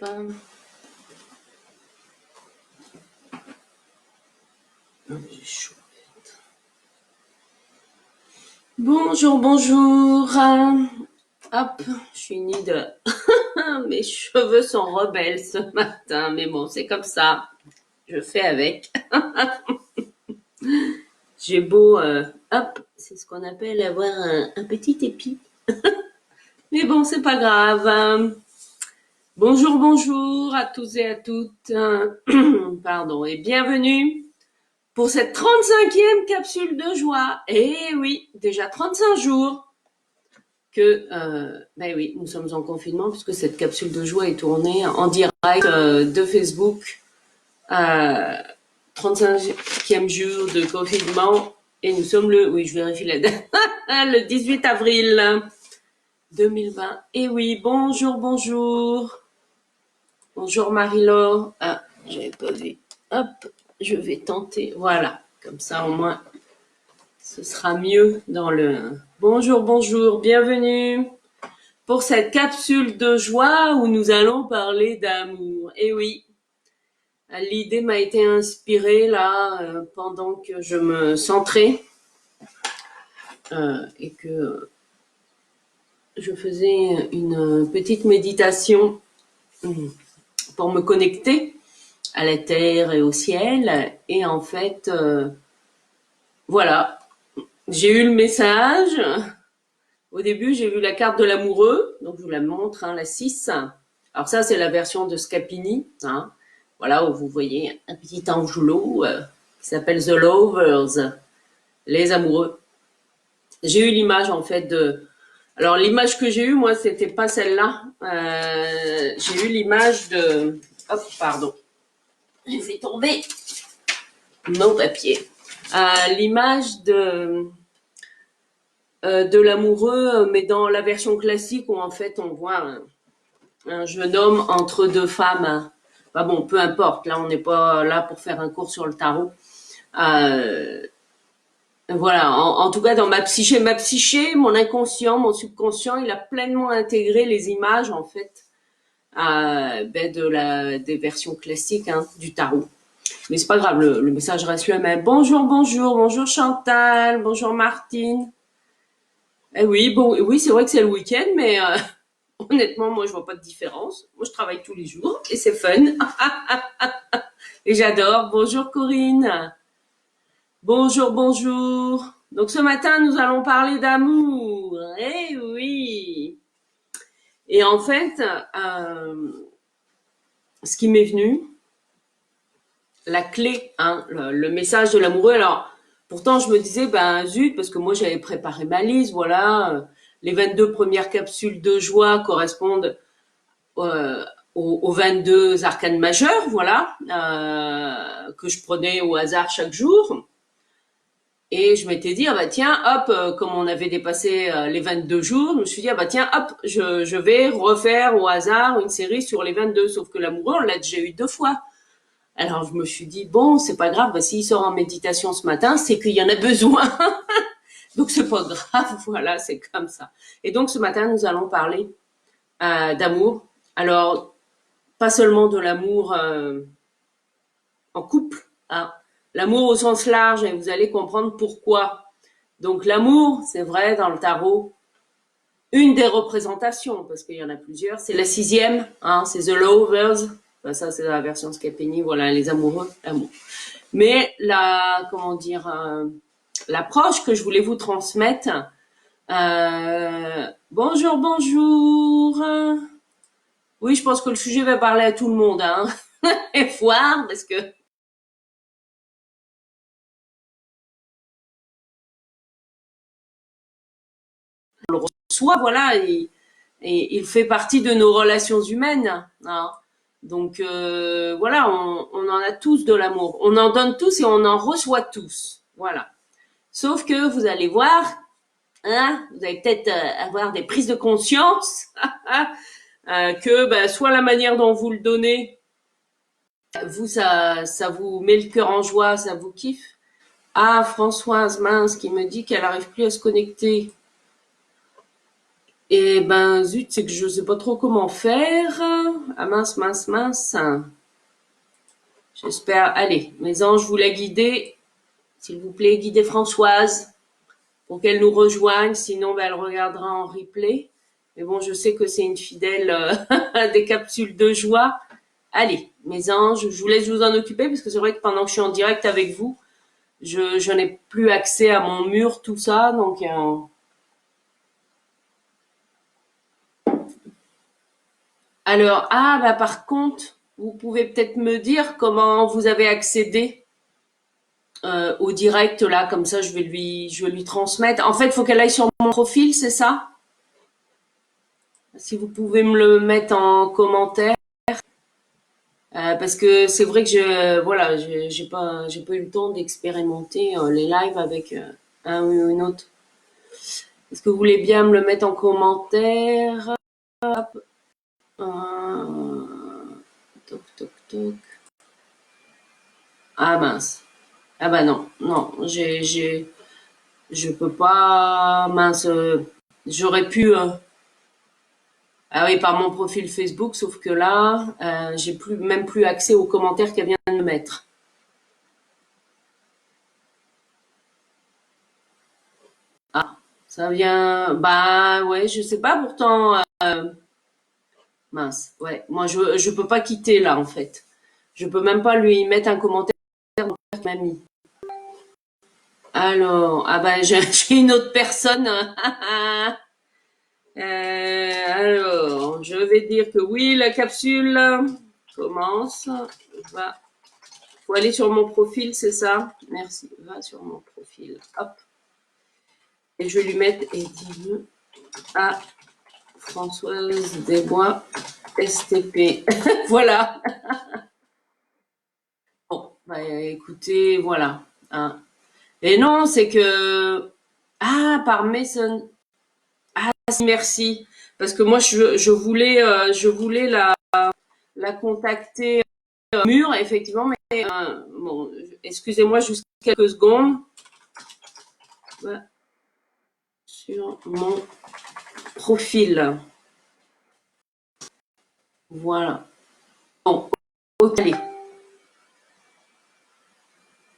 J'ai chaud. Bonjour, bonjour. Hop, je suis née de... Mes cheveux sont rebelles ce matin, mais bon, c'est comme ça. Je fais avec. J'ai beau... hop, c'est ce qu'on appelle avoir un petit épi. Mais bon, c'est pas grave. Bonjour, bonjour à tous et à toutes. Pardon, et bienvenue pour cette 35e capsule de joie. Eh oui, déjà 35 jours que, ben oui, nous sommes en confinement puisque cette capsule de joie est tournée en direct de Facebook. 35e jour de confinement et nous sommes oui, je vérifie la date, le 18 avril 2020. Et oui, bonjour, bonjour. Bonjour Marie-Laure. Ah, j'avais pas vu. Hop, je vais tenter. Voilà, comme ça au moins, ce sera mieux dans le... Bonjour, bonjour, bienvenue pour cette capsule de joie où nous allons parler d'amour. Et oui, l'idée m'a été inspirée là pendant que je me centrais et que je faisais une petite méditation pour me connecter à la terre et au ciel. Et en fait, voilà, j'ai eu le message. Au début, j'ai vu la carte de l'amoureux, donc je vous la montre, hein, la 6. Alors ça, c'est la version de Scapini, hein. Voilà, où vous voyez un petit angelot qui s'appelle The Lovers, les amoureux. J'ai eu l'image en fait de... Alors l'image que j'ai eue, moi, c'était pas celle-là. J'ai eu l'image de... Hop, pardon. J'ai fait tomber mon papier. L'image de l'amoureux, mais dans la version classique où en fait on voit un jeune homme entre deux femmes. Bah bon, peu importe. Là, on n'est pas là pour faire un cours sur le tarot. Voilà. En tout cas, dans ma psyché, mon inconscient, mon subconscient, il a pleinement intégré les images en fait des versions classiques hein, du tarot. Mais c'est pas grave, le message reste le même. Bonjour, bonjour, bonjour Chantal, bonjour Martine. Eh oui, bon, oui, c'est vrai que c'est le week-end, mais honnêtement, moi, je vois pas de différence. Moi, je travaille tous les jours et c'est fun. Et j'adore. Bonjour Corinne. Bonjour, bonjour. Donc ce matin, nous allons parler d'amour. Eh oui. Et en fait, ce qui m'est venu, la clé, hein, le message de l'amoureux. Alors, pourtant, je me disais, ben zut, parce que moi, j'avais préparé ma liste, voilà. Les 22 premières capsules de joie correspondent aux 22 arcanes majeures, voilà, que je prenais au hasard chaque jour. Et je m'étais dit, ah bah tiens, hop, comme on avait dépassé les 22 jours, je me suis dit, ah bah tiens, hop, je vais refaire au hasard une série sur les 22, sauf que l'amoureux, on l'a déjà eu 2 fois. Alors je me suis dit, bon, c'est pas grave, bah, s'il sort en méditation ce matin, c'est qu'il y en a besoin. Donc c'est pas grave, voilà, c'est comme ça. Et donc ce matin, nous allons parler d'amour. Alors, pas seulement de l'amour en couple, hein. L'amour au sens large, et vous allez comprendre pourquoi. Donc l'amour, c'est vrai, dans le tarot, une des représentations, parce qu'il y en a plusieurs, c'est la 6e, hein, c'est The Lovers. Enfin, ça, c'est la version Scapini, voilà, les amoureux, l'amour. Mais comment dire, l'approche que je voulais vous transmettre, bonjour, bonjour. Oui, je pense que le sujet va parler à tout le monde, hein. Et foire, parce que on le reçoit, voilà, et il fait partie de nos relations humaines, hein. Donc voilà, on en a tous de l'amour. On en donne tous et on en reçoit tous. Voilà. Sauf que vous allez voir, hein, vous allez peut-être avoir des prises de conscience que bah, soit la manière dont vous le donnez, vous, ça vous met le cœur en joie, ça vous kiffe. Ah, Françoise, mince, qui me dit qu'elle n'arrive plus à se connecter. Et ben zut, c'est que je sais pas trop comment faire. Ah mince, mince, mince. J'espère. Allez, mes anges, vous la guidez. S'il vous plaît, guidez Françoise pour qu'elle nous rejoigne. Sinon, ben, elle regardera en replay. Mais bon, je sais que c'est une fidèle des capsules de joie. Allez, mes anges, je vous laisse vous en occuper parce que c'est vrai que pendant que je suis en direct avec vous, je n'ai plus accès à mon mur, tout ça. Donc, alors, ah, bah, par contre, vous pouvez peut-être me dire comment vous avez accédé au direct là, comme ça, je vais lui transmettre. En fait, il faut qu'elle aille sur mon profil, c'est ça? Si vous pouvez me le mettre en commentaire, parce que c'est vrai que voilà, j'ai pas eu le temps d'expérimenter les lives avec un ou une autre. Est-ce que vous voulez bien me le mettre en commentaire? Toc, toc, toc. Ah mince. Ah bah non, non, je peux pas, mince. J'aurais pu. Ah oui, par mon profil Facebook, sauf que là, j'ai même plus accès aux commentaires qu'elle vient de me mettre. Ah, ça vient. Bah ouais, je sais pas. Pourtant, mince. Ouais, moi je peux pas quitter là en fait. Je peux même pas lui mettre un commentaire qu'elle m'a mis. Alors, ah bah j'ai une autre personne. Alors, je vais dire que oui, la capsule commence. Va. Faut aller sur mon profil, c'est ça? Merci. Va sur mon profil. Hop. Et je vais lui mettre et dire à Françoise Desbois STP. Voilà. Bon, bah, écoutez, voilà. Hein. Et non, c'est que ah par Mason. Ah si, merci. Parce que moi je voulais la contacter mur effectivement, mais bon, excusez-moi juste quelques secondes. Voilà, sur mon profil. Voilà. Bon, ok.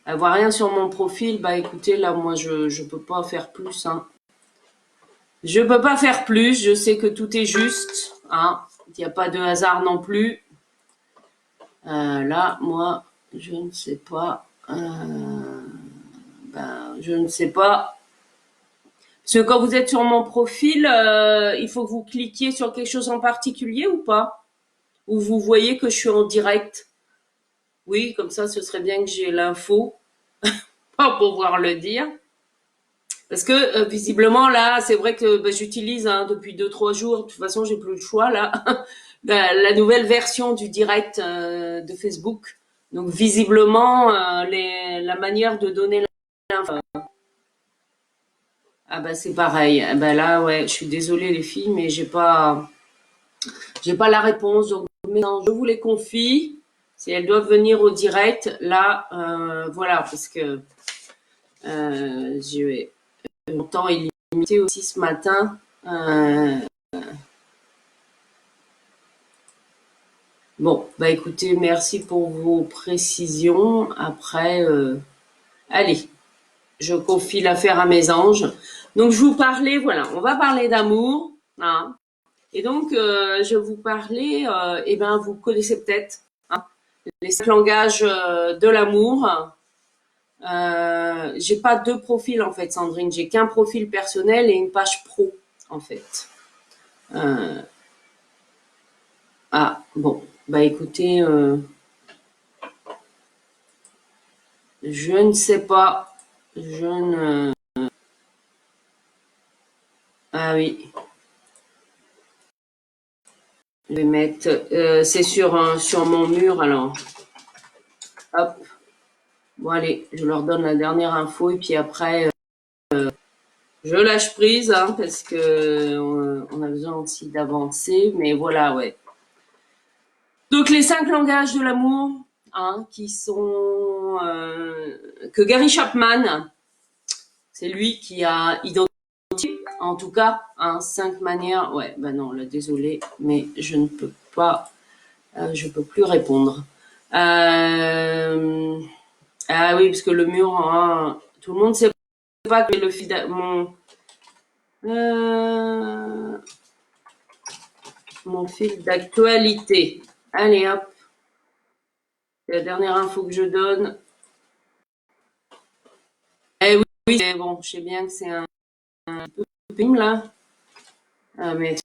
Elle voit rien sur mon profil, bah écoutez, là, moi, je peux pas faire plus, hein. Je peux pas faire plus, je sais que tout est juste, hein. Il n'y a pas de hasard non plus. Là, moi, je ne sais pas. Ben, je ne sais pas. Parce que quand vous êtes sur mon profil, il faut que vous cliquiez sur quelque chose en particulier ou pas? Ou vous voyez que je suis en direct? Oui, comme ça, ce serait bien que j'ai l'info pour pouvoir le dire. Parce que visiblement là, c'est vrai que bah, j'utilise depuis 2 3 jours. De toute façon, j'ai plus le choix là. La nouvelle version du direct de Facebook. Donc visiblement, la manière de donner l'info. Ah bah c'est pareil. Ah bah là, ouais, je suis désolée les filles, mais j'ai pas la réponse. Donc maintenant, je vous les confie. Si elles doivent venir au direct, là, voilà, parce que j'ai mon temps est limité aussi ce matin. Bon, bah écoutez, merci pour vos précisions. Après, allez, je confie l'affaire à mes anges. Donc je vous parlais, voilà, on va parler d'amour, hein. Et donc je vous parlais, eh ben vous connaissez peut-être hein, les 5 langages de l'amour. J'ai pas 2 profils en fait, Sandrine. J'ai qu'un profil personnel et une page pro en fait. Euh, ah bon, bah écoutez, je ne sais pas. Je ne. Ah oui, je vais mettre. C'est sur mon mur alors. Hop. Bon allez, je leur donne la dernière info et puis après je lâche prise hein, parce que on a besoin aussi d'avancer. Mais voilà ouais. Donc les 5 langages de l'amour, hein, qui sont que Gary Chapman, c'est lui qui a identifié En tout cas, hein, 5 manières. Ouais, bah non, là, désolé, mais je ne peux pas, je peux plus répondre. Euh, ah oui, parce que le mur, hein, tout le monde sait pas que le fil euh, mon fil d'actualité. Allez hop, c'est la dernière info que je donne. Eh oui, oui, c'est bon, je sais bien que c'est un peu film là. Mais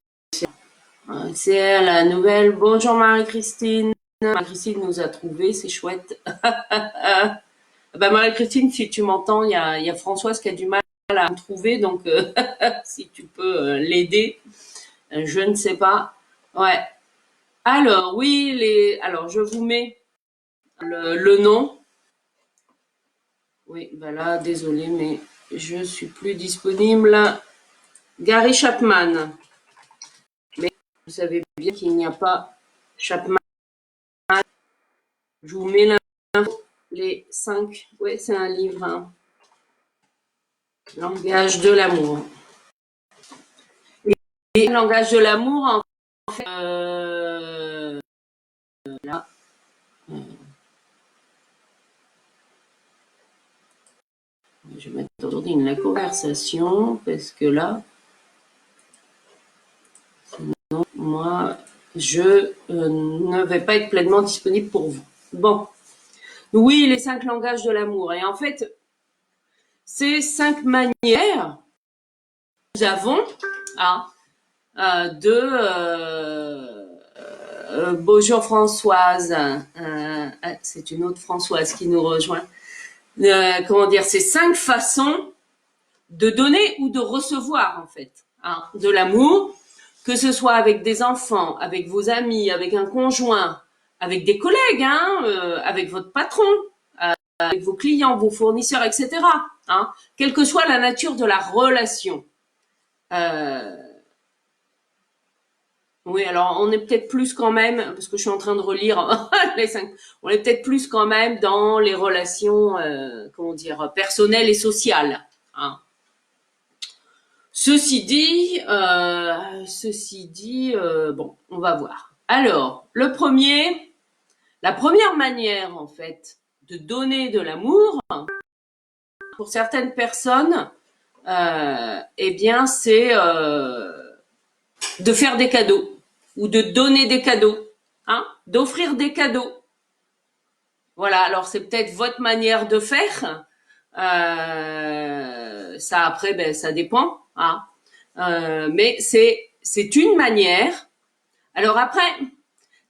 c'est la nouvelle. Bonjour Marie-Christine. Marie-Christine nous a trouvé, c'est chouette. Bah Marie-Christine, si tu m'entends, il y a Françoise qui a du mal à me trouver, donc si tu peux l'aider, je ne sais pas. Ouais. Alors oui, alors je vous mets le nom. Oui, bah là, désolé, mais je suis plus disponible. Gary Chapman. Mais vous savez bien qu'il n'y a pas Chapman. Je vous mets les 5. Ouais, c'est un livre, hein. Langage de l'amour. Et langage de l'amour, en fait, là, je vais mettre aujourd'hui la conversation parce que là, sinon, moi, je ne vais pas être pleinement disponible pour vous. Bon. Oui, les 5 langages de l'amour. Et en fait, ces 5 manières que nous avons hein, bonjour Françoise, c'est une autre Françoise qui nous rejoint. Comment dire, ces 5 façons de donner ou de recevoir en fait hein, de l'amour, que ce soit avec des enfants, avec vos amis, avec un conjoint, avec des collègues, hein, avec votre patron, avec vos clients, vos fournisseurs, etc. Hein, quelle que soit la nature de la relation. Oui, alors on est peut-être plus quand même, parce que je suis en train de relire les 5, on est peut-être plus quand même dans les relations, comment dire, personnelles et sociales. Hein. Ceci dit, bon, on va voir. Alors, la première manière en fait de donner de l'amour pour certaines personnes, eh bien, c'est de faire des cadeaux ou de donner des cadeaux, hein, d'offrir des cadeaux. Voilà, alors c'est peut-être votre manière de faire. Ça après, ben ça dépend. Hein. Mais c'est une manière. Alors après,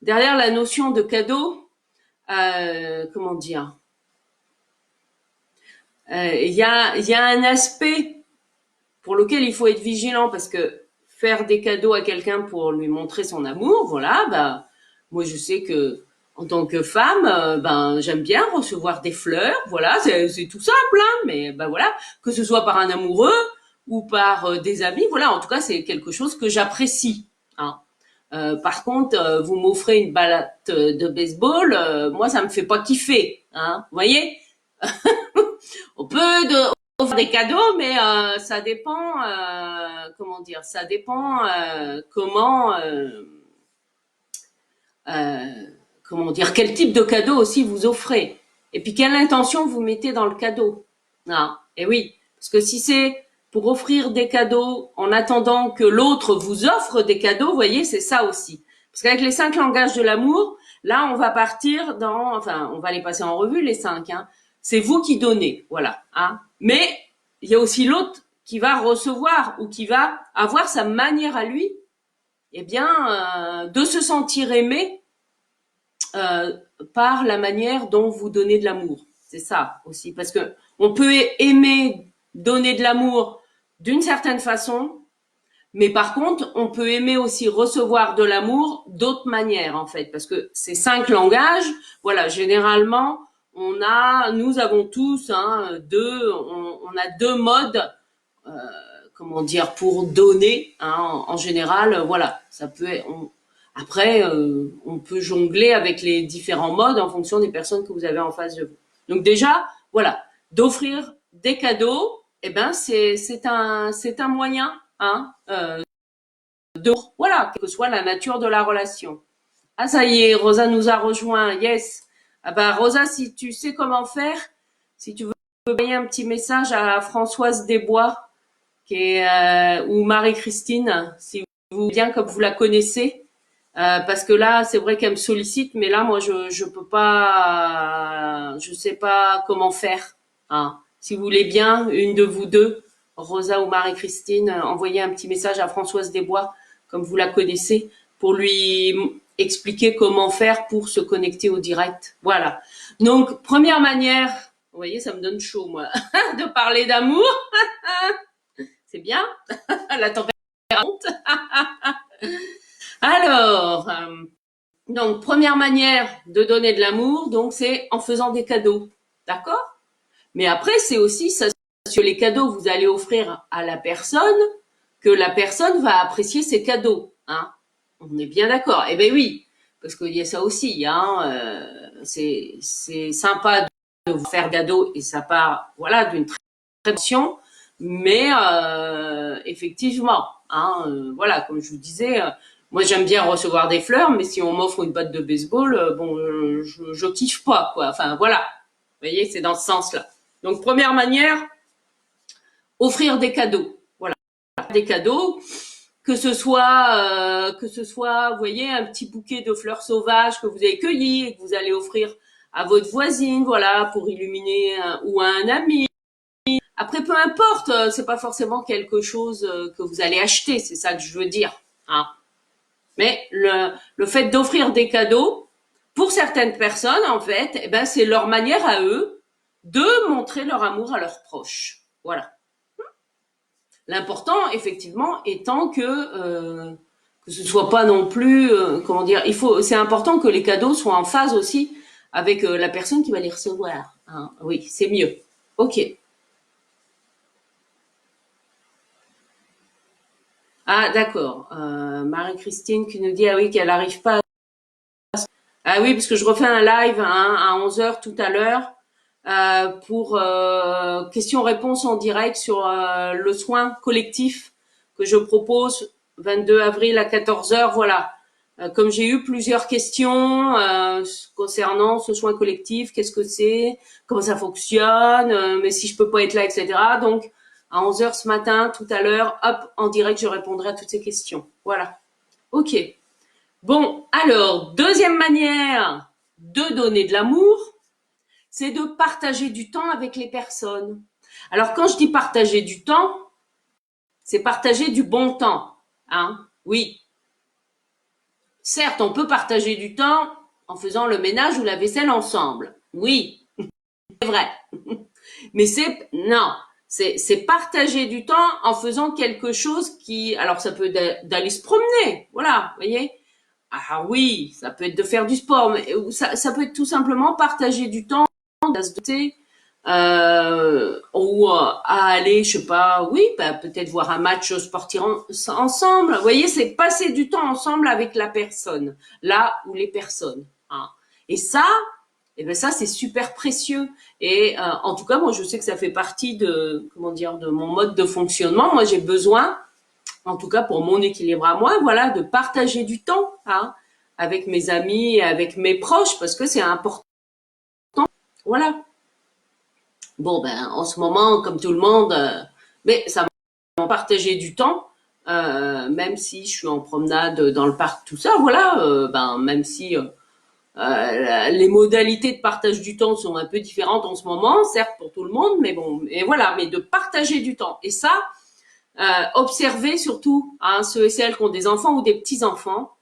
derrière la notion de cadeau, comment dire, il y a un aspect pour lequel il faut être vigilant parce que faire des cadeaux à quelqu'un pour lui montrer son amour, voilà, bah moi je sais que en tant que femme, ben j'aime bien recevoir des fleurs, voilà, c'est tout simple, hein, mais ben voilà, que ce soit par un amoureux ou par des amis, voilà, en tout cas c'est quelque chose que j'apprécie. Hein. Par contre, vous m'offrez une batte de baseball, moi ça me fait pas kiffer, hein, vous voyez. On peut offrir des cadeaux, mais ça dépend, comment dire, ça dépend euh, comment dire, quel type de cadeau aussi vous offrez. Et puis quelle intention vous mettez dans le cadeau. Ah, et oui, parce que si c'est pour offrir des cadeaux en attendant que l'autre vous offre des cadeaux, vous voyez, c'est ça aussi. Parce qu'avec les 5 langages de l'amour, là, on va partir on va les passer en revue les 5. Hein. C'est vous qui donnez, voilà. Hein. Mais il y a aussi l'autre qui va recevoir ou qui va avoir sa manière à lui, eh bien, de se sentir aimé euh, par la manière dont vous donnez de l'amour. C'est ça aussi, parce que on peut aimer donner de l'amour d'une certaine façon, mais par contre, on peut aimer aussi recevoir de l'amour d'autres manières, en fait, parce que ces 5 langages, voilà, généralement, nous avons tous on a 2 modes, comment dire, pour donner. Hein, en général, voilà, ça peut être, après, on peut jongler avec les différents modes en fonction des personnes que vous avez en face de vous. Donc déjà, voilà, d'offrir des cadeaux, eh ben c'est un moyen hein, voilà, quelle que soit la nature de la relation. Ah, ça y est, Rosa nous a rejoint, yes. Ah bah, Rosa, si tu sais comment faire, si tu veux envoyer un petit message à Françoise Desbois, qui est, ou Marie-Christine, si vous bien comme vous la connaissez, parce que là, c'est vrai qu'elle me sollicite, mais là, moi, je peux pas, je sais pas comment faire. Hein. Si vous voulez bien, une de vous deux, Rosa ou Marie-Christine, envoyez un petit message à Françoise Desbois, comme vous la connaissez, pour lui expliquer comment faire pour se connecter au direct. Voilà. Donc, première manière, vous voyez, ça me donne chaud, moi, de parler d'amour. C'est bien. La température monte. Alors, donc, première manière de donner de l'amour, donc c'est en faisant des cadeaux. D'accord? Mais après, c'est aussi ça, sur les cadeaux que vous allez offrir à la personne, que la personne va apprécier ces cadeaux. Hein? On est bien d'accord. Eh ben oui, parce qu'il y a ça aussi. Hein, c'est sympa de vous faire cadeaux et ça part, voilà, d'une très bonne intention, mais effectivement, hein, voilà, comme je vous disais, moi j'aime bien recevoir des fleurs, mais si on m'offre une batte de baseball, bon, je kiffe pas, quoi. Enfin voilà, vous voyez, c'est dans ce sens-là. Donc première manière, offrir des cadeaux. Voilà, des cadeaux, que ce soit, vous voyez, un petit bouquet de fleurs sauvages que vous avez cueillies et que vous allez offrir à votre voisine, voilà, pour illuminer ou à un ami. Après, peu importe, c'est pas forcément quelque chose que vous allez acheter, c'est ça que je veux dire. Hein. Mais le fait d'offrir des cadeaux, pour certaines personnes, en fait, eh ben, c'est leur manière à eux de montrer leur amour à leurs proches. Voilà. L'important, effectivement, étant que ce soit pas non plus, comment dire, c'est important que les cadeaux soient en phase aussi avec la personne qui va les recevoir. Hein. Oui, c'est mieux. Ok. Ah, d'accord. Marie-Christine qui nous dit, ah oui, qu'elle n'arrive pas. Ah oui, parce que je refais un live hein, à 11 heures tout à l'heure pour questions-réponses en direct sur le soin collectif que je propose 22 avril à 14 heures. Voilà. Comme j'ai eu plusieurs questions concernant ce soin collectif, qu'est-ce que c'est, comment ça fonctionne, mais si je peux pas être là, etc. Donc, à 11 heures ce matin, tout à l'heure, hop, en direct, je répondrai à toutes ces questions. Voilà. Ok. Bon, alors, deuxième manière de donner de l'amour, c'est de partager du temps avec les personnes. Alors, quand je dis partager du temps, c'est partager du bon temps. Hein? Oui. Certes, on peut partager du temps en faisant le ménage ou la vaisselle ensemble. Oui, c'est vrai. Mais non, c'est partager du temps en faisant quelque chose qui, alors ça peut être d'aller se promener, voilà, vous voyez. Ah oui, ça peut être de faire du sport, mais ça peut être tout simplement partager du temps, ou à aller, je sais pas, oui, bah, peut-être voir un match sportif ensemble. Vous voyez, c'est passer du temps ensemble avec la personne, là où les personnes. Hein. Et ça, eh ben ça c'est super précieux. Et en tout cas, moi je sais que ça fait partie de, comment dire, de mon mode de fonctionnement. Moi j'ai besoin, en tout cas pour mon équilibre à moi, voilà, de partager du temps hein, avec mes amis, et avec mes proches, parce que c'est important. Voilà. Bon ben en ce moment, comme tout le monde, mais ça m'a partagé du temps. Même si je suis en promenade dans le parc, tout ça, voilà, ben même si les modalités de partage du temps sont un peu différentes en ce moment, certes pour tout le monde, mais bon, et voilà, mais de partager du temps. Et ça, observer surtout hein, ceux et celles qui ont des enfants ou des petits-enfants.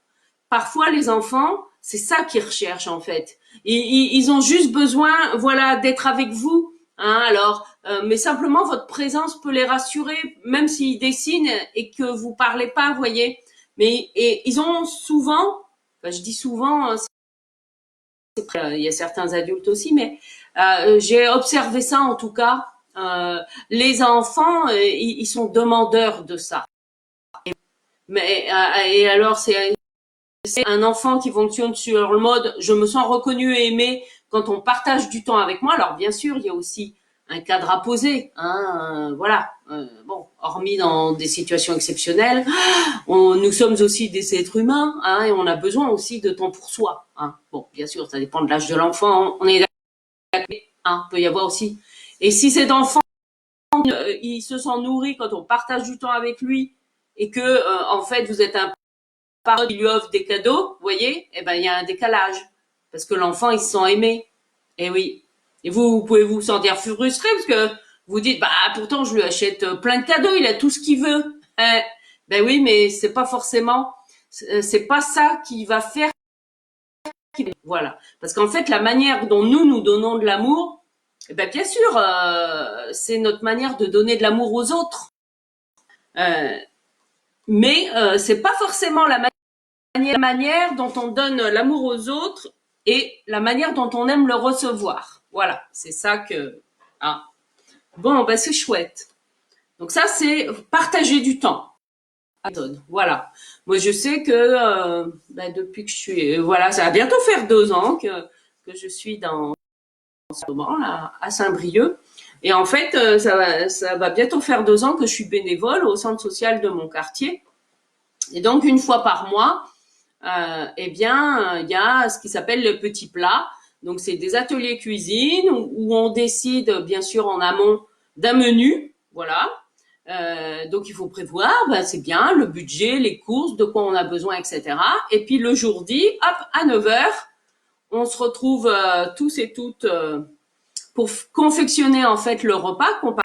Parfois, les enfants, c'est ça qu'ils recherchent en fait. Ils ont juste besoin, voilà, d'être avec vous. Hein, alors, mais simplement votre présence peut les rassurer, même s'ils dessinent et que vous parlez pas, voyez. Mais et ils ont souvent, enfin, je dis souvent, il y a certains adultes aussi, mais j'ai observé ça en tout cas. Les enfants, ils sont demandeurs de ça. Mais et alors c'est un enfant qui fonctionne sur le mode je me sens reconnu et aimé quand on partage du temps avec moi. Alors bien sûr, il y a aussi un cadre à poser, hein, voilà. Bon, hormis dans des situations exceptionnelles, nous sommes aussi des êtres humains, hein, et on a besoin aussi de temps pour soi. Hein. Bon, bien sûr, ça dépend de l'âge de l'enfant. On est d'accord, hein, peut y avoir aussi. Et si cet enfant, il se sent nourri quand on partage du temps avec lui, et que en fait vous êtes un parent qui lui offre des cadeaux, vous voyez, eh ben il y a un décalage parce que l'enfant il se sent aimé. Et oui. Et vous pouvez vous sentir frustré parce que vous dites bah pourtant je lui achète plein de cadeaux, il a tout ce qu'il veut. Ben oui, mais c'est pas forcément, c'est pas ça qui va faire. Voilà, parce qu'en fait la manière dont nous donnons de l'amour, eh ben bien sûr, c'est notre manière de donner de l'amour aux autres. Euh, mais c'est pas forcément la manière dont on donne l'amour aux autres et la manière dont on aime le recevoir. Voilà, c'est ça que. Ah. Bon, ben c'est chouette. Donc ça, c'est partager du temps. Voilà. Moi, je sais que depuis que je suis, voilà, ça va bientôt faire 2 ans que je suis dans ce moment là à Saint-Brieuc. Et en fait, ça va bientôt faire 2 ans que je suis bénévole au centre social de mon quartier. Et donc, une fois par mois, eh bien, il y a ce qui s'appelle le petit plat. Donc, c'est des ateliers cuisine où on décide, bien sûr, en amont d'un menu. Voilà. Donc, il faut prévoir, c'est bien, le budget, les courses, de quoi on a besoin, etc. Et puis, le jour dit, hop, à 9h, on se retrouve tous et toutes pour confectionner, en fait, le repas qu'on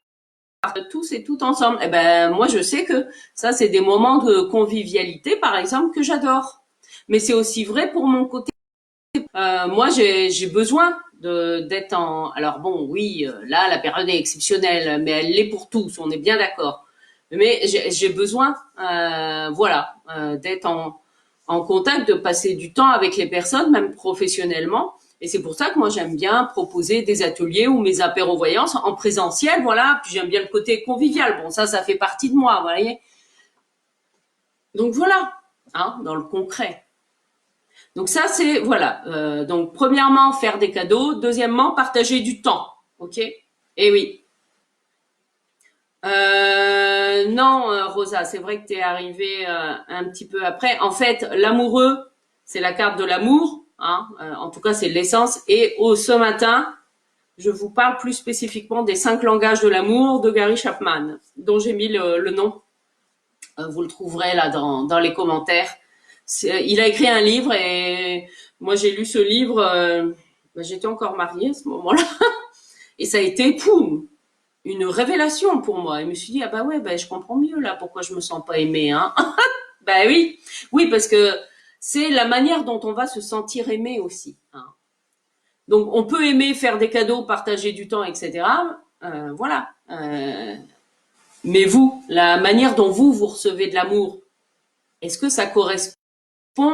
partage tous et toutes ensemble. Eh ben, moi, je sais que ça, c'est des moments de convivialité, par exemple, que j'adore. Mais c'est aussi vrai pour mon côté. Moi, j'ai besoin d'être en. Alors bon, oui, là, la période est exceptionnelle, mais elle l'est pour tous. On est bien d'accord. Mais j'ai besoin, voilà, d'être en contact, de passer du temps avec les personnes, même professionnellement. Et c'est pour ça que moi j'aime bien proposer des ateliers ou mes apéro-voyances en présentiel, voilà. Puis j'aime bien le côté convivial. Bon, ça fait partie de moi, vous voyez. Donc voilà, hein, dans le concret. Donc ça c'est voilà. Donc premièrement faire des cadeaux, deuxièmement partager du temps, ok. Et oui. Non, Rosa, c'est vrai que t'es arrivée un petit peu après. En fait, l'amoureux, c'est la carte de l'amour, hein. En tout cas, c'est l'essence. Et ce matin, je vous parle plus spécifiquement des 5 langages de l'amour de Gary Chapman, dont j'ai mis le nom. Vous le trouverez là dans les commentaires. Il a écrit un livre et moi j'ai lu ce livre. J'étais encore mariée à ce moment-là et ça a été poum, une révélation pour moi. Et je me suis dit ah bah ouais, je comprends mieux là pourquoi je me sens pas aimée, hein. Bah oui, oui parce que c'est la manière dont on va se sentir aimé aussi, hein. Donc on peut aimer faire des cadeaux, partager du temps, etc. Voilà. Mais vous, la manière dont vous recevez de l'amour, est-ce que ça correspond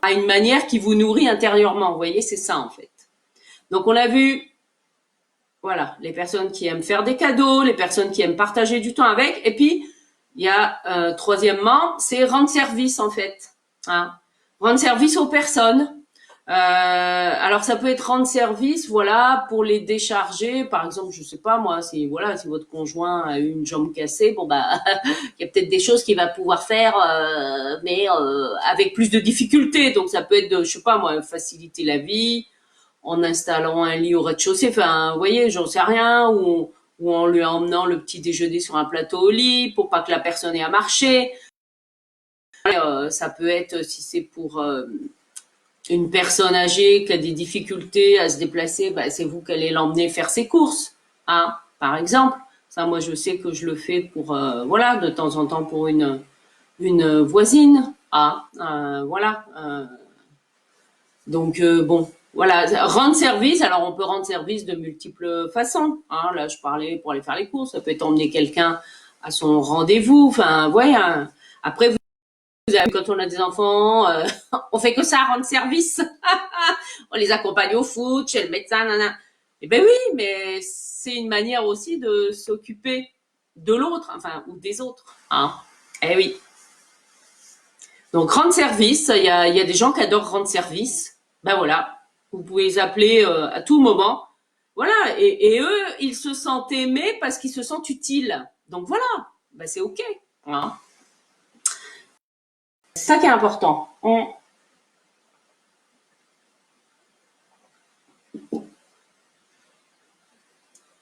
à une manière qui vous nourrit intérieurement? Vous voyez, c'est ça en fait. Donc on a vu, voilà, les personnes qui aiment faire des cadeaux, les personnes qui aiment partager du temps avec, et puis il y a troisièmement, c'est rendre service en fait, hein. Rendre service aux personnes. Alors ça peut être rendre service, voilà, pour les décharger. Par exemple, je sais pas moi, si voilà, si votre conjoint a eu une jambe cassée, bon il y a peut-être des choses qu'il va pouvoir faire, mais avec plus de difficultés. Donc ça peut être, je sais pas moi, faciliter la vie en installant un lit au rez-de-chaussée. Enfin, vous voyez, j'en sais rien, ou en lui emmenant le petit déjeuner sur un plateau au lit pour pas que la personne ait à marcher. Ça peut être si c'est pour une personne âgée qui a des difficultés à se déplacer, c'est vous qui allez l'emmener faire ses courses, hein, par exemple. Ça, moi, je sais que je le fais pour, voilà, de temps en temps pour une voisine, ah, voilà. Donc, bon, voilà, rendre service. Alors, on peut rendre service de multiples façons, hein. Là, je parlais pour aller faire les courses. Ça peut être emmener quelqu'un à son rendez-vous. Enfin, ouais. Hein. Après, quand on a des enfants, on fait que ça, rendre service. On les accompagne au foot, chez le médecin, nanana. Eh ben oui, mais c'est une manière aussi de s'occuper de l'autre, enfin, ou des autres, hein. Eh oui. Donc, rendre service, il y a des gens qui adorent rendre service. Ben voilà. Vous pouvez les appeler à tout moment. Voilà. Et eux, ils se sentent aimés parce qu'ils se sentent utiles. Donc voilà, ben, c'est ok. Hein. C'est ça qui est important.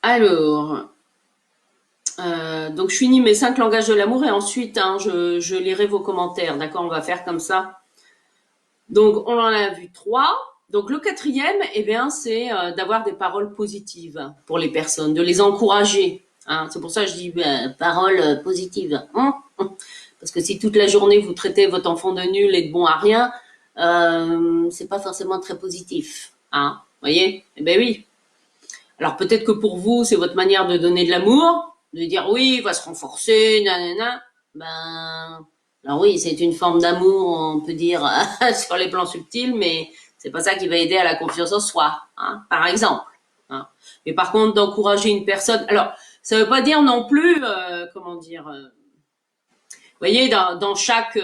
Alors, donc je finis mes 5 langages de l'amour et ensuite je lirai vos commentaires. D'accord, on va faire comme ça. Donc on en a vu 3. Donc le quatrième, eh bien, c'est d'avoir des paroles positives pour les personnes, de les encourager. Hein. C'est pour ça que je dis paroles positives. Hein. Parce que si toute la journée vous traitez votre enfant de nul et de bon à rien, c'est pas forcément très positif. Hein. Vous voyez? Eh ben oui. Alors peut-être que pour vous, c'est votre manière de donner de l'amour, de dire oui, il va se renforcer, nanana. Ben, alors oui, c'est une forme d'amour, on peut dire, sur les plans subtils, mais c'est pas ça qui va aider à la confiance en soi, hein, par exemple. Hein. Mais par contre, d'encourager une personne, alors ça veut pas dire non plus, comment dire, vous voyez, dans chaque,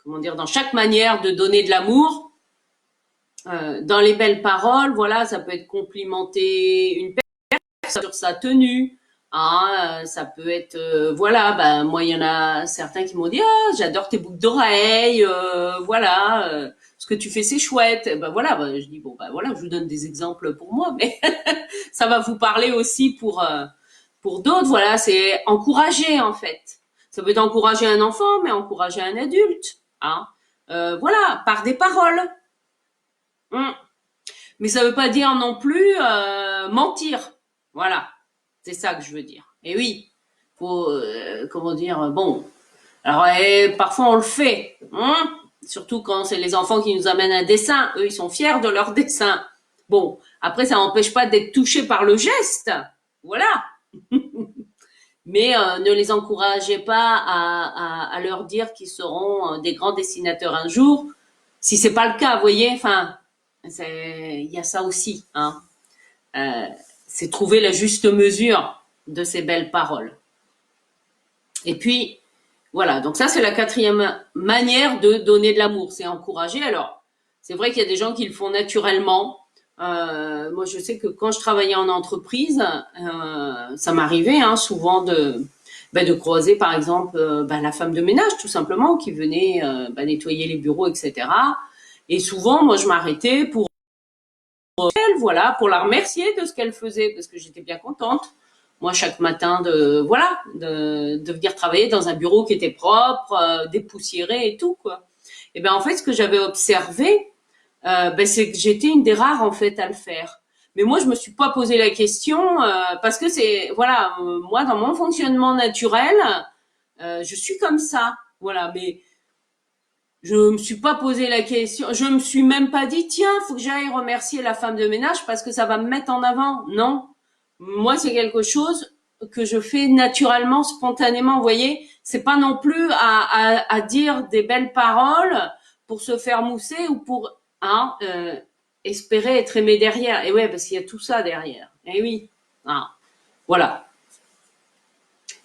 comment dire, dans chaque manière de donner de l'amour, dans les belles paroles, voilà, ça peut être complimenter une personne sur sa tenue. Hein, ça peut être, voilà, ben moi il y en a certains qui m'ont dit, ah, j'adore tes boucles d'oreilles, voilà, ce que tu fais c'est chouette. Et ben voilà, ben, je dis bon ben voilà, je vous donne des exemples pour moi, mais ça va vous parler aussi pour d'autres. Voilà, c'est encourager en fait. Ça peut être encourager un enfant, mais encourager un adulte. Hein, voilà, par des paroles. Hum. Mais ça veut pas dire non plus mentir. Voilà, c'est ça que je veux dire. Et oui, faut, comment dire, bon. Alors, parfois on le fait, hein, surtout quand c'est les enfants qui nous amènent un dessin. Eux, ils sont fiers de leur dessin. Bon, après, ça n'empêche pas d'être touché par le geste. Voilà. Mais ne les encouragez pas à leur dire qu'ils seront des grands dessinateurs un jour. Si c'est pas le cas, vous voyez, enfin, il y a ça aussi. Hein. C'est trouver la juste mesure de ces belles paroles. Et puis, voilà, donc ça c'est la quatrième manière de donner de l'amour, c'est encourager. Alors, c'est vrai qu'il y a des gens qui le font naturellement. Moi, je sais que quand je travaillais en entreprise, ça m'arrivait hein, souvent de croiser, par exemple, la femme de ménage, tout simplement, qui venait nettoyer les bureaux, etc. Et souvent, moi, je m'arrêtais pour elle, voilà, pour la remercier de ce qu'elle faisait, parce que j'étais bien contente. Moi, chaque matin, de venir travailler dans un bureau qui était propre, dépoussiéré et tout, quoi. Et ben en fait, ce que j'avais observé, c'est que j'étais une des rares en fait à le faire. Mais moi, je me suis pas posé la question parce que c'est voilà, moi dans mon fonctionnement naturel, je suis comme ça, voilà. Mais je me suis pas posé la question, je me suis même pas dit tiens, faut que j'aille remercier la femme de ménage parce que ça va me mettre en avant. Non, moi c'est quelque chose que je fais naturellement, spontanément. Vous voyez, c'est pas non plus à dire des belles paroles pour se faire mousser ou pour hein, espérer être aimé derrière. Et ouais, parce qu'il y a tout ça derrière. Et oui, ah, voilà.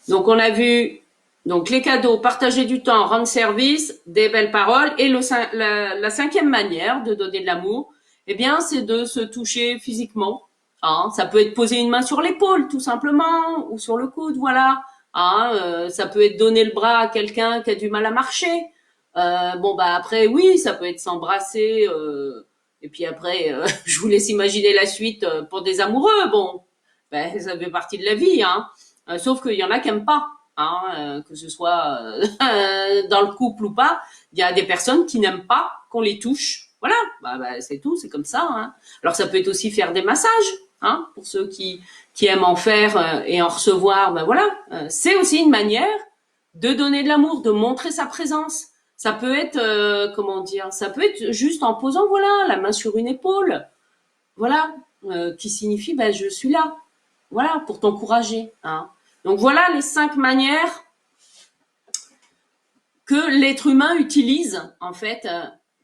Donc on a vu donc les cadeaux, partager du temps, rendre service, des belles paroles. Et la cinquième manière de donner de l'amour, eh bien, c'est de se toucher physiquement. Hein, ça peut être poser une main sur l'épaule, tout simplement, ou sur le coude, voilà. Hein, ça peut être donner le bras à quelqu'un qui a du mal à marcher. Après, oui, ça peut être s'embrasser. Et puis après, je vous laisse imaginer la suite pour des amoureux. Bon, ça fait partie de la vie, hein. Sauf qu'il y en a qui aiment pas, hein, que ce soit dans le couple ou pas. Il y a des personnes qui n'aiment pas qu'on les touche. Voilà, c'est tout, c'est comme ça. Hein. Alors ça peut être aussi faire des massages, hein, pour ceux qui aiment en faire et en recevoir. Voilà, c'est aussi une manière de donner de l'amour, de montrer sa présence. Ça peut être, comment dire, ça peut être juste en posant, voilà, la main sur une épaule, voilà, qui signifie, je suis là, voilà, pour t'encourager. Hein. Donc voilà les 5 manières que l'être humain utilise en fait